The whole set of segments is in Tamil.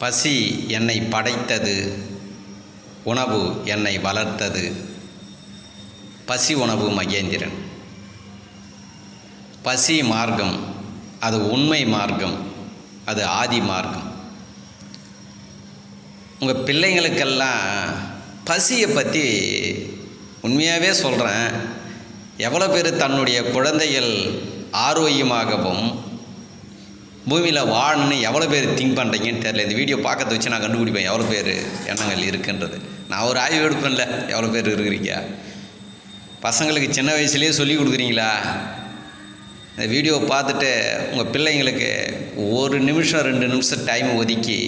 பசி என்னை படைத்தது, உணவு என்னை வளர்த்தது. பசி உணவு மகேந்திரன். பசி மார்க்கம் அது உண்மை மார்க்கம், அது ஆதி மார்க்கம். உங்கள் பிள்ளைங்களுக்கெல்லாம் பசியை பற்றி உண்மையாகவே சொல்கிறேன். எவ்வளோ பேர் தன்னுடைய குழந்தைகள் ஆரோக்கியமாகவும் பூமியில் வாழணுன்னு எவ்வளோ பேர் திங்க் பண்ணுறீங்கன்னு தெரியல. இந்த வீடியோ பார்க்கறத வச்சு நான் கண்டுபிடிப்பேன் எவ்வளோ பேர் எண்ணங்கள் இருக்குன்றது. நான் ஒரு ஆய்வு எடுப்பேன்ல எவ்வளோ பேர் இருக்கிறீங்க. பசங்களுக்கு சின்ன வயசுலேயே சொல்லி கொடுக்குறீங்களா? இந்த வீடியோவை பார்த்துட்டு உங்கள் பிள்ளைங்களுக்கு 1 நிமிஷம் 2 நிமிஷம் டைம் ஒதுக்கி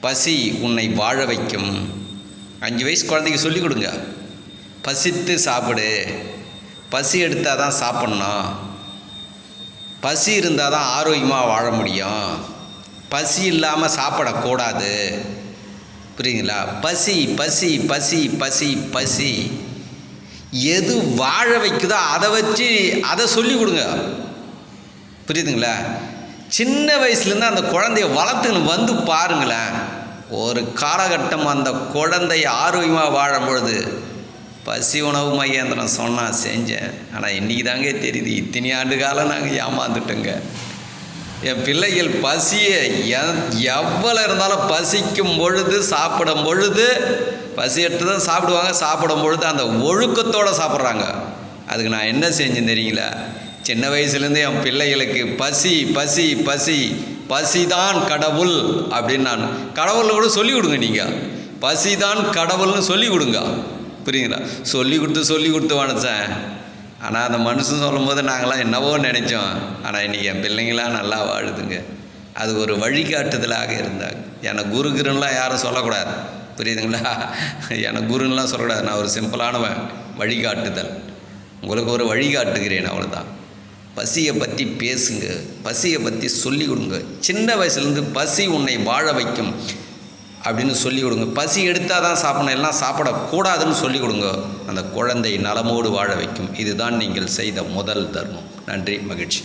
பசி உன்னை வாழ வைக்கும். 5 வயசு குழந்தைக்கு சொல்லிக் கொடுங்க. பசித்து சாப்பிடு, பசி எடுத்தால் தான் சாப்பிட்ணும், பசி இருந்தால் தான் ஆரோக்கியமாக வாழ முடியும், பசி இல்லாமல் சாப்பிடக்கூடாது. புரியுதுங்களா? பசி பசி பசி பசி பசி எது வாழ வைக்குதோ அதை வச்சு அதை சொல்லி கொடுங்க. புரியுதுங்களா? சின்ன வயசுலேருந்து அந்த குழந்தைய வளர்த்துன்னு வந்து பாருங்களேன். ஒரு காலகட்டம் அந்த குழந்தை ஆரோக்கியமாக வாழும் பொழுது பசி உணவு மகேந்திரன் சொன்னால் செஞ்சேன். ஆனால் இன்றைக்கி தாங்க தெரியுது, இத்தனை ஆண்டு காலம் நாங்கள் ஏமாந்துட்டோங்க. என் பிள்ளைகள் பசியை எவ்வளோ இருந்தாலும் பசிக்கும் பொழுது சாப்பிடும் பொழுது பசி எடுத்து தான் சாப்பிடுவாங்க. சாப்பிடும் பொழுது அந்த ஒழுக்கத்தோடு சாப்பிட்றாங்க. அதுக்கு நான் என்ன செஞ்சேன் தெரியுங்களா? சின்ன வயசுலேருந்து என் பிள்ளைகளுக்கு பசி பசி பசி பசிதான் கடவுள் அப்படின்னு நான் கடவுளில் கூட சொல்லிக் கொடுங்க. நீங்கள் பசிதான் கடவுள்னு சொல்லிக் கொடுங்க. புரியுங்களா? சொல்லி கொடுத்து வணச்சேன். ஆனால் அந்த மனுஷன் சொல்லும் போது நாங்களாம் என்னவோ நினைச்சோம். ஆனால் இன்றைக்கி என் பிள்ளைங்களாம் நல்லா வாழுதுங்க. அது ஒரு வழிகாட்டுதலாக இருந்தாங்க. எனக்கு குருகுருன்னெலாம் யாரும் சொல்லக்கூடாது. புரியுதுங்களா? எனக்கு குருன்னெலாம் சொல்லக்கூடாது. நான் ஒரு சிம்பிளானவன். வழிகாட்டுதல் உங்களுக்கு ஒரு வழிகாட்டுகிறேன், அவ்வளோதான். பசியை பற்றி பேசுங்க, பசியை பற்றி சொல்லிக் கொடுங்க. சின்ன வயசுலேருந்து பசி உன்னை வாழ வைக்கும் அப்படின்னு சொல்லிக் கொடுங்க. பசி எடுத்தால் தான் சாப்பிடணும், எல்லாம் சாப்பிடக்கூடாதுன்னு சொல்லிக் கொடுங்க. அந்த குழந்தை நலமோடு வாழ வைக்கும். இதுதான் நீங்கள் செய்த முதல் தர்மம். நன்றி, மகிழ்ச்சி.